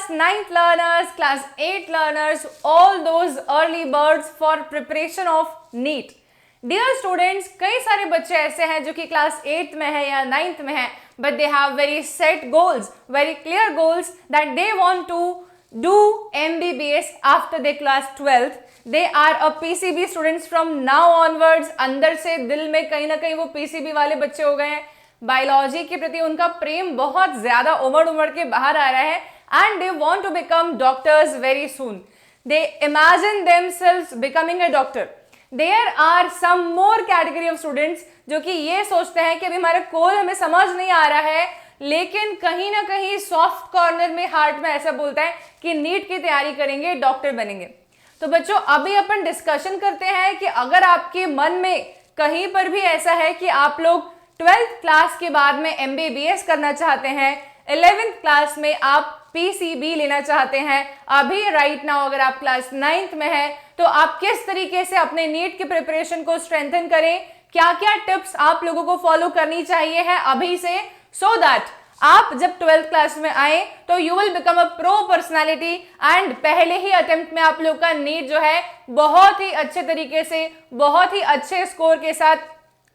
class 9th learners, class 8th learners, all those early birds for preparation of NEET. Dear students, कई सारे बच्चे ऐसे हैं जो कि क्लास 8th में है या 9th में है, but they have very set goals, very clear goals that they want to do MBBS after their class 12th. They are a PCB students from now onwards. अंदर से दिल में कहीं ना कहीं वो PCB वाले बच्चे हो गए हैं. बायोलॉजी के प्रति उनका प्रेम बहुत ज्यादा उमड़ के बाहर आ रहा है and they want to become doctors very soon. They imagine themselves becoming a doctor. There are some more category of students जो कि ये सोचते हैं कि अभी हमारा गोल हमें समझ नहीं आ रहा है, लेकिन कहीं ना कहीं सॉफ्ट कॉर्नर में हार्ट में ऐसा बोलता है कि नीट की तैयारी करेंगे, डॉक्टर बनेंगे. तो बच्चों अभी अपन डिस्कशन करते हैं कि अगर आपके मन में कहीं पर भी ऐसा है कि आप लोग 12th क्लास के बाद में MBBS करना चाहते हैं, 11th क्लास में आप PCB लेना चाहते हैं, अभी राइट नाउ अगर आप क्लास 9th में है तो आप किस तरीके से अपने नीट के प्रिपरेशन को स्ट्रेंथन करें, क्या क्या टिप्स आप लोगों को फॉलो करनी चाहिए है अभी से, सो दैट आप जब 12th क्लास में आए तो you will become a pro personality and पहले ही अटेम्प्ट में आप लोग का नीट जो है बहुत ही अच्छे तरीके से, बहुत ही अच्छे स्कोर के साथ,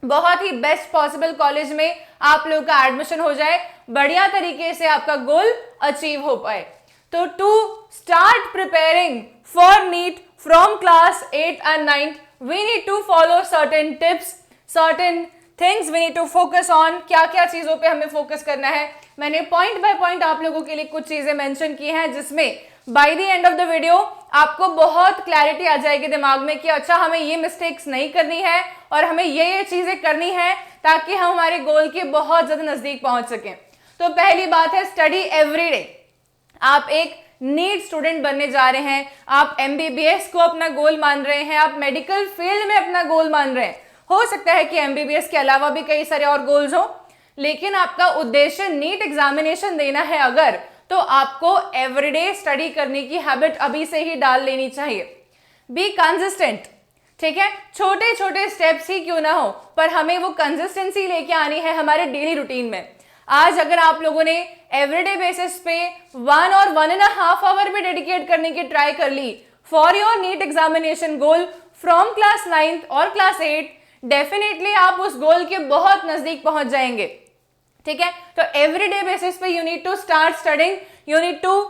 बहुत ही बेस्ट पॉसिबल कॉलेज में आप लोग का एडमिशन हो जाए, बढ़िया तरीके से आपका गोल अचीव हो पाए. तो to start preparing for NEET from class 8 and 9th we need to follow certain tips, certain things we need to focus on. क्या क्या चीजों पे हमें फोकस करना है, मैंने पॉइंट बाय पॉइंट आप लोगों के लिए कुछ चीजें मेंशन की हैं जिसमें bye the end of the video आपको बहुत क्लैरिटी आ जाएगी दिमाग में कि अच्छा हमें ये मिस्टेक्स नहीं करनी है और हमें ये चीजें करनी है ताकि हम हमारे गोल के बहुत ज्यादा नजदीक पहुंच सकें. तो पहली बात है स्टडी एवरीडे. आप एक नीट स्टूडेंट बनने जा रहे हैं, आप MBBS को अपना गोल मान रहे हैं, आप मेडिकल फील्ड में अपना गोल मान रहे हैं. हो सकता है कि MBBS के अलावा भी कई सारे और गोल्स हो, लेकिन आपका उद्देश्य नीट एग्जामिनेशन देना है अगर, तो आपको एवरीडे स्टडी करने की हैबिट अभी से ही डाल लेनी चाहिए. Be consistent. ठीक है, छोटे छोटे स्टेप्स ही क्यों ना हो पर हमें वो कंसिस्टेंसी लेके आनी है हमारे डेली रूटीन में. आज अगर आप लोगों ने एवरीडे बेसिस पे 1 और 1.5 आवर भी डेडिकेट करने की ट्राई कर ली for your NEET examination goal from class 9th और क्लास 8, डेफिनेटली आप उस गोल के बहुत नजदीक पहुंच जाएंगे. ठीक है, तो एवरीडे बेसिस पे you need to start studying, you need to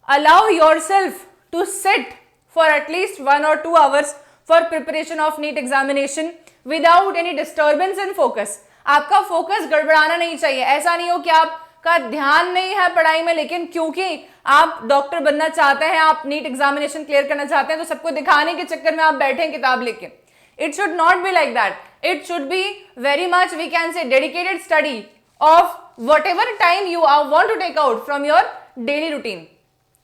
allow yourself to sit for at least 1 or 2 hours for preparation of NEET examination without any disturbance in focus. आपका फोकस गड़बड़ाना नहीं चाहिए. ऐसा नहीं हो कि आपका ध्यान नहीं है पढ़ाई में, लेकिन क्योंकि आप डॉक्टर बनना चाहते हैं, आप नीट एग्जामिनेशन क्लियर करना चाहते हैं, तो सबको दिखाने के चक्कर में आप बैठे किताब लेके. It should not be like that. It should be very much, we can say, dedicated study of whatever time you want to take out from your daily routine.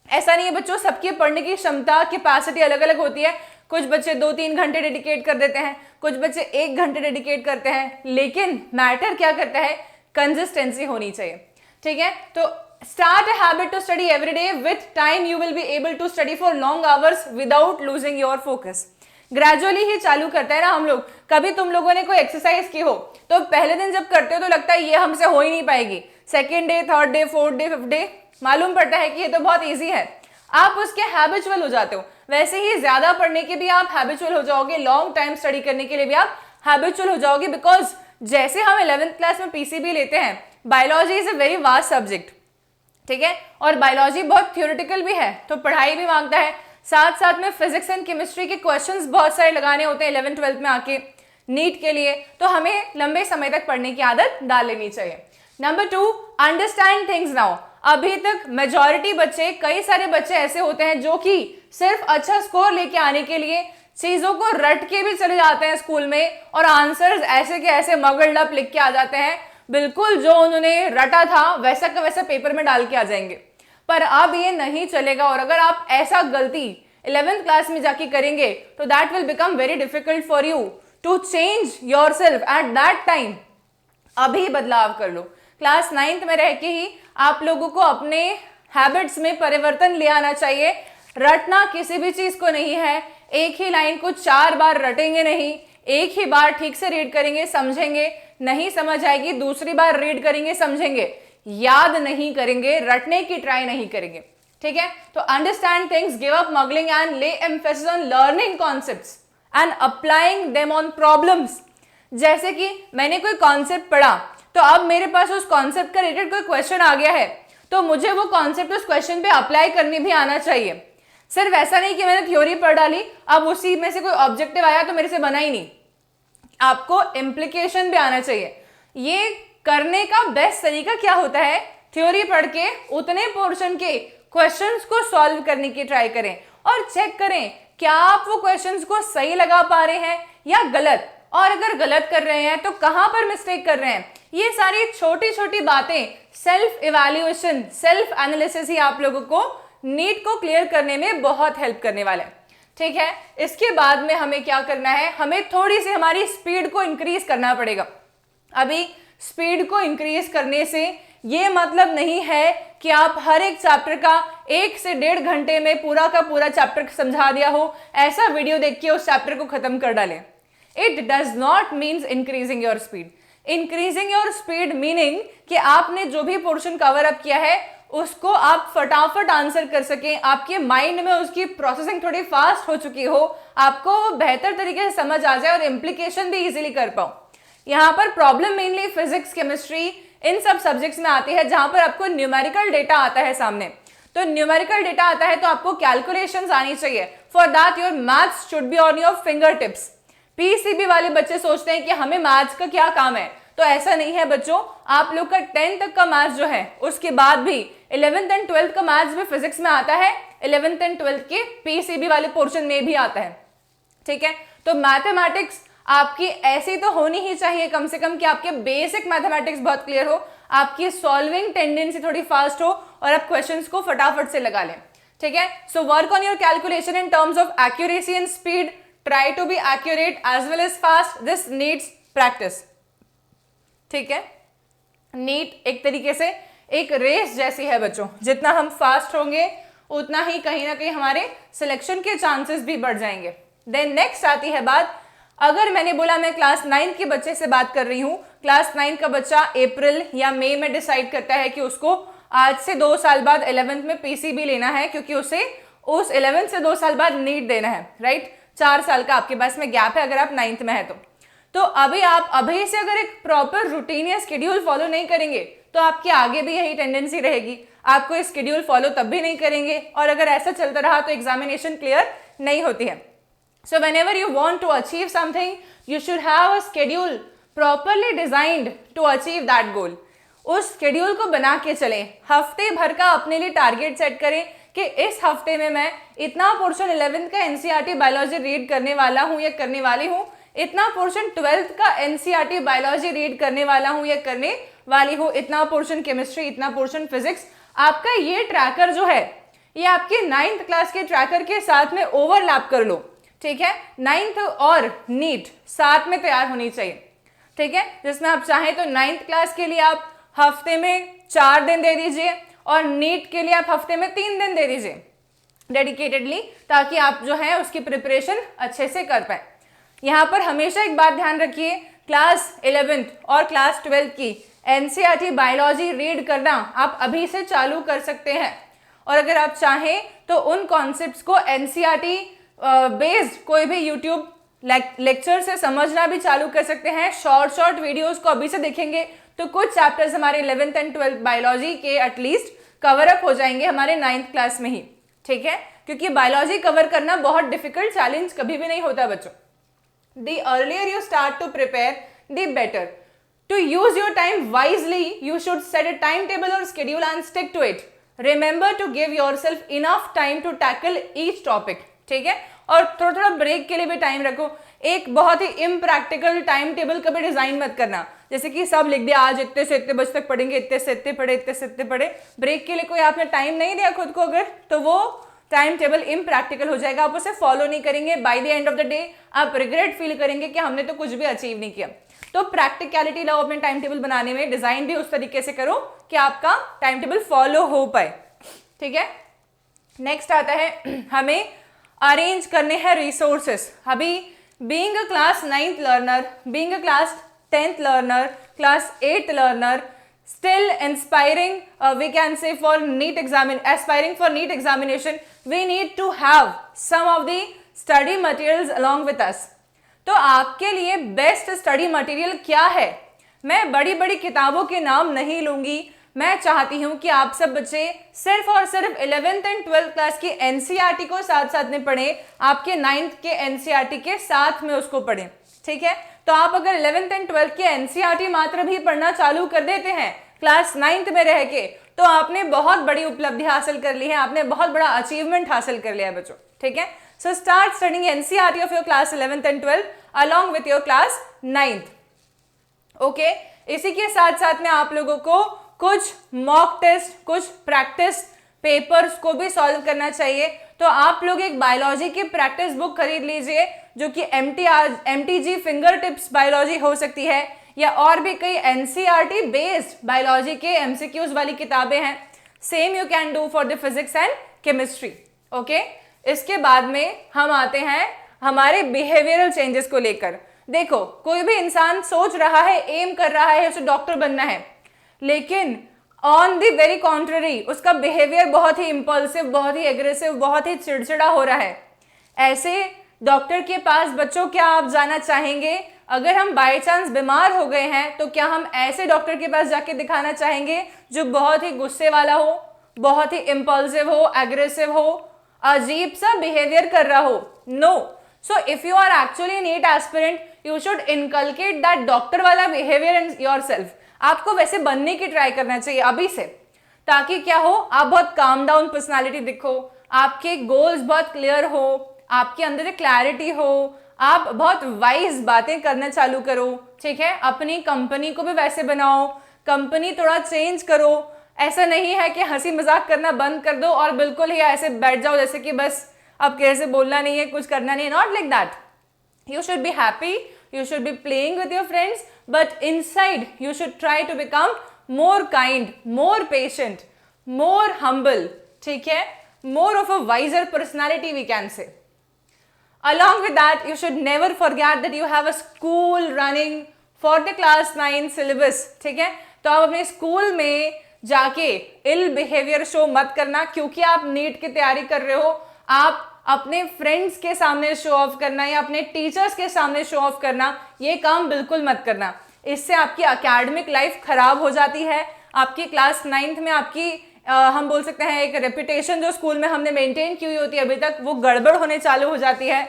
ऐसा नहीं है बच्चों, सबकी पढ़ने की क्षमता, कैपेसिटी अलग अलग होती है. कुछ बच्चे 2-3 घंटे डेडिकेट कर देते हैं, कुछ बच्चे 1 घंटे डेडिकेट करते हैं, लेकिन मैटर क्या करता है, कंसिस्टेंसी होनी चाहिए. ठीक है, तो start a habit to study every day. With time you will be able to study for long hours without losing your focus. Gradually ही चालू करते हैं ना हम लोग. कभी तुम लोगों ने कोई एक्सरसाइज की हो तो पहले दिन जब करते हो तो लगता है ये हमसे हो ही नहीं पाएगी, second day, third day, fourth day, fifth day मालूम पड़ता है कि ये तो बहुत इजी है, आप उसके हैबिचुअल हो जाते हो. वैसे ही ज्यादा पढ़ने के भी आप हैबिचुअल हो जाओगे, लॉन्ग टाइम स्टडी करने के लिए भी आप हैबिचुअल हो जाओगे. बिकॉज जैसे हम 11th क्लास में PCB लेते हैं, biology is a very vast subject. ठीक है, और बायोलॉजी बहुत थ्योरेटिकल भी है, तो पढ़ाई भी मांगता है. साथ साथ में फिजिक्स एंड केमिस्ट्री के क्वेश्चंस बहुत सारे लगाने होते हैं 11th 12th में आके नीट के लिए, तो हमें लंबे समय तक पढ़ने की आदत डाल लेनी चाहिए. Number 2, understand things now. अभी तक मेजॉरिटी बच्चे, कई सारे बच्चे ऐसे होते हैं जो कि सिर्फ अच्छा स्कोर लेके आने के लिए चीजों को रट के भी चले जाते हैं स्कूल में और आंसर्स ऐसे के ऐसे मगड़ लप लिख के आ जाते हैं, बिल्कुल जो उन्होंने रटा था वैसा का वैसा पेपर में डाल के आ जाएंगे. पर अब ये नहीं चलेगा, और अगर आप ऐसा गलती 11th क्लास में जाके करेंगे तो that will become very difficult for you to change yourself at that time. अभी बदलाव कर लो. क्लास 9th में रह के ही आप लोगों को अपने हैबिट्स में परिवर्तन ले आना चाहिए. रटना किसी भी चीज को नहीं है, एक ही लाइन को 4 बार रटेंगे नहीं, एक ही बार ठीक से रीड करेंगे, समझेंगे, नहीं समझ आएगी दूसरी बार रीड करेंगे, समझेंगे, याद नहीं करेंगे, रटने की ट्राई नहीं करेंगे. ठीक है, तो understand things, give up muggling and lay emphasis on learning concepts and applying them on problems. जैसे कि मैंने कोई कॉन्सेप्ट पढ़ा, तो अब मेरे पास उस कॉन्सेप्ट का रिलेटेड कोई क्वेश्चन आ गया है, तो मुझे वो कॉन्सेप्ट उस क्वेश्चन पे अप्लाई करनी भी आना चाहिए। सिर्फ ऐसा नहीं कि मैंने थ्योरी पढ़ डाली, अब उसी में से कोई ऑब्जेक्टिव आया तो मेरे से बना ही नहीं, आपको इम्प्लीकेशन भी आना चाहिए। ये करने का बेस्ट तरीका क्या होता है, थ्योरी पढ़ के उतने पोर्शन के क्वेश्चंस को सॉल्व करने की ट्राई करें और चेक करें क्या आप वो क्वेश्चंस को सही लगा पा रहे हैं या गलत, और अगर गलत कर रहे हैं तो कहां पर मिस्टेक कर रहे हैं। ये सारी छोटी छोटी बातें, सेल्फ इवैल्यूएशन, सेल्फ एनालिसिस ही आप लोगों को नीट को क्लियर करने में बहुत हेल्प करने वाला है। ठीक है, इसके बाद में हमें क्या करना है, हमें थोड़ी सी हमारी स्पीड को इंक्रीज करना पड़ेगा। अभी स्पीड को इंक्रीज करने से ये मतलब नहीं है कि आप हर एक चैप्टर का 1 से 1.5 घंटे में पूरा का पूरा चैप्टर समझा दिया हो, ऐसा वीडियो देख के उस चैप्टर को खत्म कर डालें। It does not means increasing your speed. Increasing your speed meaning कि आपने जो भी पोर्शन कवर अप किया है उसको आप फटाफट आंसर कर सकें, आपके माइंड में उसकी प्रोसेसिंग थोड़ी फास्ट हो चुकी हो, आपको बेहतर तरीके से समझ आ जाए और इम्प्लीकेशन भी इजीली कर पाओ। यहाँ पर प्रॉब्लम मेनली फिजिक्स, केमिस्ट्री, इन सब सब्जेक्ट्स में आती है जहां पर आपको न्यूमेरिकल डेटा आता है सामने। तो न्यूमेरिकल डेटा आता है तो आपको कैलकुलेशंस आनी चाहिए। For that your maths should be on your finger tips. PCB वाले बच्चे सोचते हैं कि हमें मैथ्स का क्या काम है, तो ऐसा नहीं है बच्चों। आप लोग का 10th तक का मैथ्स जो है, उसके बाद भी 11th एंड 12th का मैथ्स भी फिजिक्स में आता है, 11th एंड 12th के पीसीबी वाले पोर्शन में भी आता है। ठीक है, तो मैथमेटिक्स आपकी ऐसी तो होनी ही चाहिए कम से कम कि आपके बेसिक मैथमेटिक्स बहुत क्लियर हो, आपकी सॉल्विंग टेंडेंसी थोड़ी फास्ट हो और आप क्वेश्चंस को फटाफट से लगा लें। ठीक है, so work on your calculation in terms of accuracy and speed. Try to be accurate as well as fast. This needs practice. ठीक है, नीट एक तरीके से एक रेस जैसी है बच्चों, जितना हम फास्ट होंगे उतना ही कहीं ना कहीं हमारे सिलेक्शन के चांसेस भी बढ़ जाएंगे। देन नेक्स्ट आती है बात, अगर मैंने बोला मैं क्लास 9 के बच्चे से बात कर रही हूँ, क्लास 9 का बच्चा अप्रैल या मई में डिसाइड करता है कि उसको आज से 2 साल बाद 11th में पीसीबी लेना है, क्योंकि उसे उस 11th से 2 साल बाद नीट देना है, राइट। 4 साल का आपके पास में गैप है अगर आप 9th में है तो अभी आप अभी से अगर एक प्रॉपर रूटीन या स्केड्यूल फॉलो नहीं करेंगे तो आपकी आगे भी यही टेंडेंसी रहेगी, आप कोई स्केड्यूल फॉलो तब भी नहीं करेंगे, और अगर ऐसा चलता रहा तो एग्जामिनेशन क्लियर नहीं होती है। So whenever you want to achieve something, you should have a schedule properly designed to achieve that goal. उस schedule को बना के चलें, हफ्ते भर का अपने लिए टारगेट सेट करें कि इस हफ्ते में मैं इतना पोर्शन 11th का एनसीईआरटी बायोलॉजी रीड करने वाला हूँ या करने वाली हूँ, इतना पोर्शन 12th का एनसीईआरटी बायोलॉजी रीड करने वाला हूँ या करने वाली हूँ, इतना पोर्शन केमिस्ट्री, इतना पोर्शन फिजिक्स। आपका ये ट्रैकर जो है ये आपके 9th क्लास के ट्रैकर के साथ में ओवरलैप कर लो। ठीक है, 9th और नीट साथ में तैयार होनी चाहिए। ठीक है, जिसमें आप चाहें तो 9th क्लास के लिए आप हफ्ते में 4 दिन दे दीजिए और नीट के लिए आप हफ्ते में 3 दिन दे दीजिए डेडिकेटेडली, ताकि आप जो है उसकी प्रिपरेशन अच्छे से कर पाए। यहाँ पर हमेशा एक बात ध्यान रखिए, क्लास 11th और क्लास 12th की एनसीईआरटी बायोलॉजी रीड करना आप अभी से चालू कर सकते हैं, और अगर आप चाहें तो उन कॉन्सेप्ट्स को एनसीईआरटी बेस्ड कोई भी यूट्यूब लेक्चर से समझना भी चालू कर सकते हैं। शॉर्ट वीडियोस को अभी से देखेंगे तो कुछ चैप्टर्स हमारे 11th एंड 12th बायोलॉजी के एटलीस्ट कवर अप हो जाएंगे हमारे 9th क्लास में ही। ठीक है, क्योंकि बायोलॉजी कवर करना बहुत डिफिकल्ट चैलेंज कभी भी नहीं होता बच्चों। The earlier you start to prepare the better. To use your time wisely you should set a time table और schedule and stick to it. Remember to give yourself enough time to tackle each topic. ठीक है, और थोड़ा थोड़ा break के लिए भी time रखो। एक बहुत ही इम्प्रैक्टिकल टाइम टेबल कभी डिजाइन मत करना, जैसे कि सब लिख दिया आज इतने से इतने बजे तक पढ़ेंगे, इतने से इतने पढ़े, इतने से इतने पढ़े। ब्रेक के लिए कोई आपने टाइम नहीं दिया खुद को अगर, तो वो टाइम टेबल इम्प्रैक्टिकल हो जाएगा, आप उसे फॉलो नहीं करेंगे। Bye the end of the day आप रिग्रेट फील करेंगे कि हमने तो कुछ भी अचीव नहीं किया। तो प्रैक्टिकलिटी लाओ अपने टाइम टेबल बनाने में, डिजाइन भी उस तरीके से करो कि आपका टाइम टेबल फॉलो हो पाए। ठीक है, नेक्स्ट आता है हमें अरेंज करने हैं रिसोर्सेस। अभी being a class 9th learner, being a class 10th learner, class 8th learner, still inspiring, we can say for aspiring for NEET examination, we need to have some of the study materials along with us. तो आपके लिए best study material क्या है? मैं बड़ी बड़ी किताबों के नाम नहीं लूंगी, मैं चाहती हूं कि आप सब बच्चे सिर्फ और सिर्फ 11th एंड 12th क्लास की एनसीईआरटी को साथ साथ में पढ़ें, आपके 9th के एनसीईआरटी के साथ में उसको पढ़ें, ठीक है? तो आप अगर 11th एंड 12th के एनसीईआरटी मात्र भी पढ़ना चालू कर देते हैं क्लास 9th में रह के, तो आपने बहुत बड़ी उपलब्धि हासिल कर ली है, आपने बहुत बड़ा अचीवमेंट हासिल कर लिया है बच्चों, ठीक है? So start studying NCERT of your class 11th and 12th along with your class 9th. Okay, इसी के साथ साथ में आप लोगों को कुछ मॉक टेस्ट, कुछ प्रैक्टिस पेपर्स को भी सॉल्व करना चाहिए. तो आप लोग एक बायोलॉजी की प्रैक्टिस बुक खरीद लीजिए, जो कि MTG फिंगर टिप्स बायोलॉजी हो सकती है, या और भी कई एनसीईआरटी बेस्ड बायोलॉजी के एमसीक्यूज वाली किताबें हैं. Same you can do for the physics and chemistry. Okay, इसके बाद में हम आते हैं हमारे बिहेवियरल चेंजेस को लेकर. देखो, कोई भी इंसान सोच रहा है, एम कर रहा है उसे डॉक्टर बनना है, लेकिन ऑन द वेरी कॉन्ट्ररी उसका बिहेवियर बहुत ही इंपल्सिव, बहुत ही एग्रेसिव, बहुत ही चिड़चिड़ा हो रहा है. ऐसे डॉक्टर के पास बच्चों क्या आप जाना चाहेंगे? अगर हम बाय चांस बीमार हो गए हैं तो क्या हम ऐसे डॉक्टर के पास जाके दिखाना चाहेंगे जो बहुत ही गुस्से वाला हो, बहुत ही इंपल्सिव हो, एग्रेसिव हो, अजीब सा बिहेवियर कर रहा हो? No. So if you are actually NEET aspirant, you should inculcate that doctor वाला बिहेवियर इन योरसेल्फ. आपको वैसे बनने की ट्राई करना चाहिए अभी से, ताकि क्या हो, आप बहुत काम डाउन पर्सनालिटी दिखो, आपके गोल्स बहुत क्लियर हो, आपके अंदर एक क्लैरिटी हो, आप बहुत वाइज बातें करना चालू करो, ठीक है? अपनी कंपनी को भी वैसे बनाओ, कंपनी थोड़ा चेंज करो. ऐसा नहीं है कि हंसी मजाक करना बंद कर दो और बिल्कुल ही ऐसे बैठ जाओ जैसे कि बस अब कैसे बोलना नहीं है, कुछ करना नहीं है. Not like that. You should be happy, you should be playing with your friends, but inside you should try to become more kind, more patient, more humble, ठीक है? More of a wiser personality we can say. Along with that, you should never forget that you have a school running for the class 9 syllabus, ठीक है? तो आप अपने school में जाके इल behaviour show मत करना, क्योंकि आप नीट की तैयारी कर रहे हो. आप अपने फ्रेंड्स के सामने शो ऑफ करना या अपने टीचर्स के सामने शो ऑफ करना, ये काम बिल्कुल मत करना. इससे आपकी एकेडमिक लाइफ खराब हो जाती है. आपकी क्लास 9th में आपकी हम बोल सकते हैं एक रेपुटेशन जो स्कूल में हमने मेंटेन की हुई होती है अभी तक, वो गड़बड़ होने चालू हो जाती है.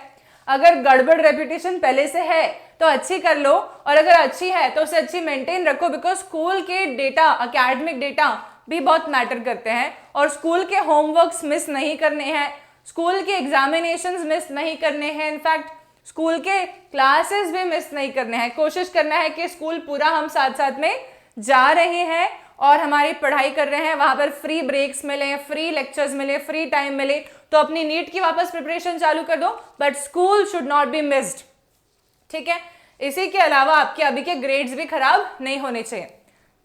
अगर गड़बड़ रेपुटेशन पहले से है तो अच्छी कर लो, और अगर अच्छी है तो उसे अच्छी मेंटेन रखो, बिकॉज स्कूल के डेटा, एकेडमिक डेटा भी बहुत मैटर करते हैं, और स्कूल के होमवर्क्स मिस नहीं करने हैं, स्कूल के एग्जामिनेशंस मिस नहीं करने हैं, इनफैक्ट स्कूल के क्लासेस भी मिस नहीं करने हैं. कोशिश करना है कि स्कूल पूरा हम साथ साथ में जा रहे हैं और हमारी पढ़ाई कर रहे हैं, वहां पर फ्री ब्रेक्स मिले, फ्री लेक्चर्स मिले, फ्री टाइम मिले, तो अपनी नीट की वापस प्रिपरेशन चालू कर दो, but school should not be missed, ठीक है? इसी के अलावा आपके अभी के ग्रेड्स भी खराब नहीं होने चाहिए,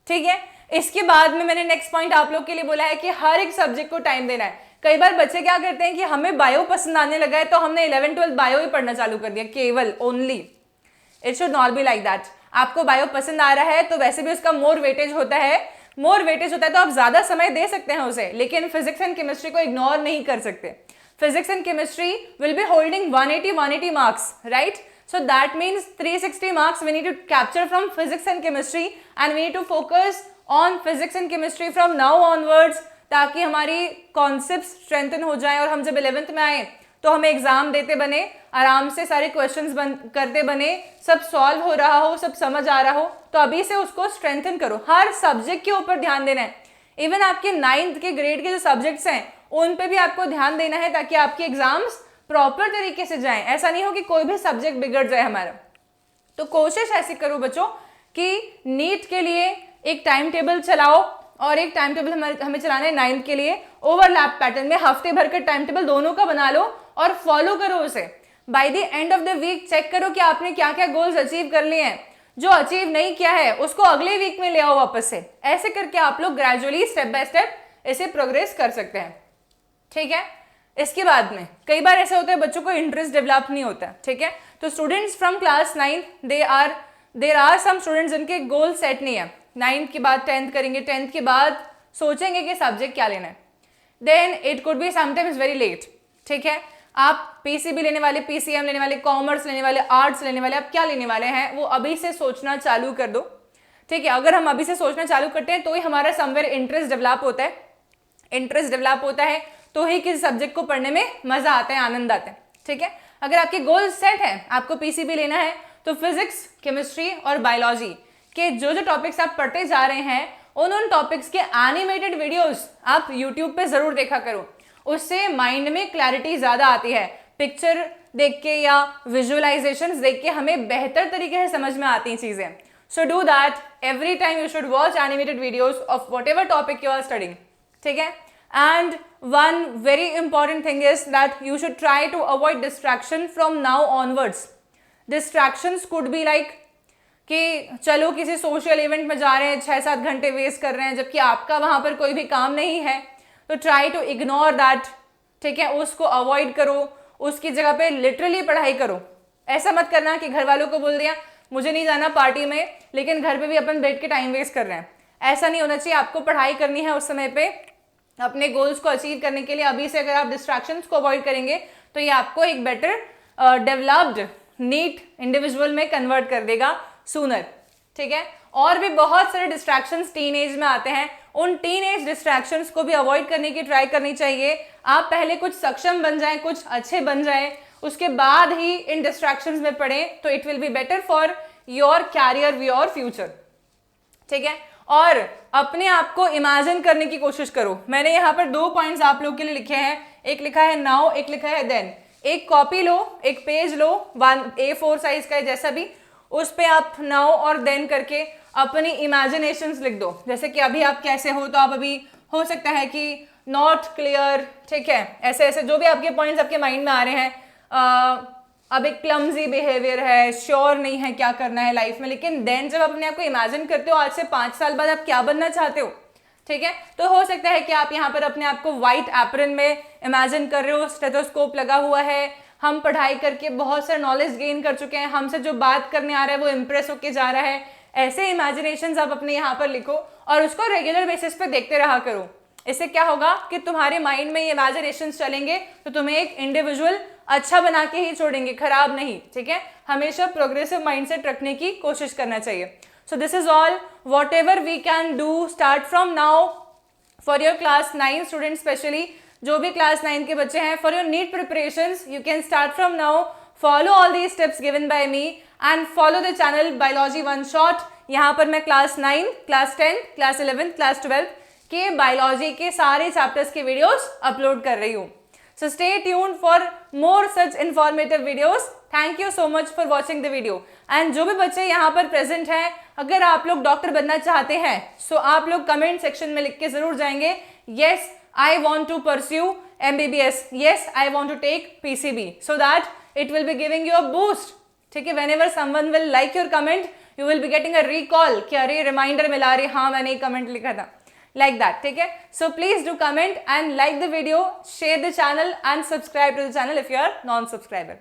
ठीक है? इसके बाद में मैंने नेक्स्ट पॉइंट आप लोग के लिए बोला है कि हर एक सब्जेक्ट को टाइम देना है. कई बार बच्चे क्या करते हैं कि हमें बायो पसंद आने लगा है तो हमने 11th-12th बायो ही पढ़ना चालू कर दिया, केवल only. It should not be like that. आपको बायो पसंद आ रहा है तो वैसे भी उसका मोर वेटेज होता है तो आप ज्यादा समय दे सकते हैं उसे, लेकिन फिजिक्स एंड केमिस्ट्री को इग्नोर नहीं कर सकते. Physics and chemistry will be holding 180 marks, right? So that means 360 marks we need to capture from physics and chemistry, and we need to focus on physics and chemistry from now onwards, ताकि हमारी concept strengthen हो जाए और हम जब 11th में आए तो हमें एग्जाम देते बने, आराम से सारे क्वेश्चंस करते बने, सब सॉल्व हो रहा हो, सब समझ आ रहा हो. तो अभी से उसको स्ट्रेंथन करो, हर सब्जेक्ट के ऊपर ध्यान देना है. इवन आपके 9th के ग्रेड के जो सब्जेक्ट्स हैं उन पे भी आपको ध्यान देना है, ताकि आपके एग्जाम्स प्रॉपर तरीके से जाएं. ऐसा नहीं हो कि कोई भी सब्जेक्ट बिगड़ जाए हमारा. तो कोशिश ऐसी करो बच्चों कि नीट के लिए एक टाइम टेबल चलाओ, और एक टाइम टेबल हमें चलाना है 9th के लिए ओवरलैप पैटर्न में. हफ्ते भर का टाइम टेबल दोनों का बना लो और फॉलो करो उसे. By the end of the week check करो कि आपने क्या क्या गोल्स अचीव कर लिए हैं. जो अचीव नहीं किया है उसको अगले वीक में ले आओ वापस से. ऐसे करके आप लोग ग्रेजुअली स्टेप बाय स्टेप इसे प्रोग्रेस कर सकते हैं, ठीक है? इसके बाद में कई बार ऐसा होता है बच्चों को इंटरेस्ट डेवलप नहीं होता, ठीक है? तो students from class 9 there are some students जिनके गोल सेट नहीं है, 9th के बाद 10th करेंगे, 10th के बाद सोचेंगे कि सब्जेक्ट क्या लेना है, then it could be sometimes very late. ठीक है, आप पीसीबी लेने वाले, पीसीएम लेने वाले, कॉमर्स लेने वाले, आर्ट्स लेने वाले, आप क्या लेने वाले हैं वो अभी से सोचना चालू कर दो। ठीक है, अगर हम अभी से सोचना चालू करते हैं तो ही हमारा समवेयर इंटरेस्ट डेवलप होता है। इंटरेस्ट डेवलप होता है तो ही किसी सब्जेक्ट को पढ़ने में मजा आता है, आनंद आता है। ठीक है, अगर आपके गोल सेट है, आपको पीसीबी लेना है, तो फिजिक्स, केमिस्ट्री और बायोलॉजी के जो जो टॉपिक्स आप पढ़ते जा रहे हैं उन टॉपिक्स के एनिमेटेड वीडियोस आप यूट्यूब पे जरूर देखा करो। उससे माइंड में क्लैरिटी ज्यादा आती है। पिक्चर देख के या विजुअलाइजेशंस देख के हमें बेहतर तरीके से समझ में आती हैं चीजें। So do that every time, you should watch animated videos of whatever topic you are studying. ठीक है, and one very important thing is that you should try to avoid distraction from now onwards. Distractions could be like कि चलो किसी social event में जा रहे हैं, 6-7 घंटे वेस्ट कर रहे हैं, जबकि आपका वहां पर कोई भी काम नहीं है, तो ट्राई टू इग्नोर दैट। ठीक है, उसको अवॉइड करो, उसकी जगह पे लिटरली पढ़ाई करो। ऐसा मत करना कि घर वालों को बोल दिया मुझे नहीं जाना पार्टी में, लेकिन घर पे भी अपन बैठ के टाइम वेस्ट कर रहे हैं। ऐसा नहीं होना चाहिए। आपको पढ़ाई करनी है उस समय पे, अपने गोल्स को अचीव करने के लिए। अभी से अगर आप डिस्ट्रैक्शंस को अवॉइड करेंगे तो ये आपको एक बेटर डेवलप्ड नीट इंडिविजुअल में कन्वर्ट कर देगा सूनर। ठीक है, और भी बहुत सारे डिस्ट्रैक्शंस टीन एज में आते हैं, उन टीन एज डिस्ट्रैक्शंस को भी अवॉइड करने की ट्राई करनी चाहिए। आप पहले कुछ सक्षम बन जाएं, कुछ अच्छे बन जाएं, उसके बाद ही इन डिस्ट्रैक्शंस में पढ़ें, तो it will be better for your career, your future. ठीक है, और अपने आप को इमेजिन करने की कोशिश करो। मैंने यहाँ पर 2 पॉइंट्स आप लोग के लिए लिखे हैं, एक लिखा है नाउ, एक लिखा है देन। एक कॉपी लो, एक पेज लो, 1A4 साइज का है जैसा भी, उस पे आप नाउ और देन करके अपनी इमेजिनेशंस लिख दो। जैसे कि अभी आप कैसे हो, तो आप अभी हो सकता है कि नॉट क्लियर। ठीक है, ऐसे ऐसे जो भी आपके पॉइंट्स आपके माइंड में आ रहे हैं। अब एक क्लमजी बिहेवियर है, श्योर नहीं है क्या करना है लाइफ में, लेकिन देन जब अपने आप को इमेजिन करते हो आज से 5 साल बाद आप क्या बनना चाहते हो, ठीक है, तो हो सकता है कि आप यहाँ पर अपने आप को व्हाइट एप्रन में इमेजिन कर रहे हो, स्टेथोस्कोप लगा हुआ है, हम पढ़ाई करके बहुत सारा नॉलेज गेन कर चुके हैं, हमसे जो बात करने आ रहा है वो इम्प्रेस होके जा रहा है। ऐसे इमेजिनेशंस आप अपने यहाँ पर लिखो और उसको रेगुलर बेसिस पे देखते रहा करो। इससे क्या होगा कि तुम्हारे माइंड में ये इमेजिनेशंस चलेंगे तो तुम्हें एक इंडिविजुअल अच्छा बना के ही छोड़ेंगे, खराब नहीं। ठीक है, हमेशा प्रोग्रेसिव माइंडसेट रखने की कोशिश करना चाहिए। So this is all, whatever we can do start from now for your class 9 student, specially जो भी क्लास 9 के बच्चे हैं, for your NEET preparations you can start from now. Follow all the steps given by me and follow the channel biology one shot. यहाँ पर मैं class 9, class 10, class 11, class 12 के biology के सारे चैप्टर्स के वीडियोस अपलोड कर रही हूँ। So stay tuned for more such informative videos. Thank you so much for watching the video. And जो भी बच्चे यहाँ पर प्रेजेंट हैं, अगर आप लोग डॉक्टर बनना चाहते हैं, so आप लोग कमेंट सेक्शन में लिख के जरूर जाएंगे, yes I want to pursue MBBS, yes I want to take PCB, so that it will be giving you a boost. ठीक है, whenever someone will like your comment, you will be getting a recall कि अरे reminder मिला रही, हाँ मैंने एक comment लिखा था, like that. ठीक है, so please do comment and like the video, share the channel and subscribe to the channel if you are non-subscriber.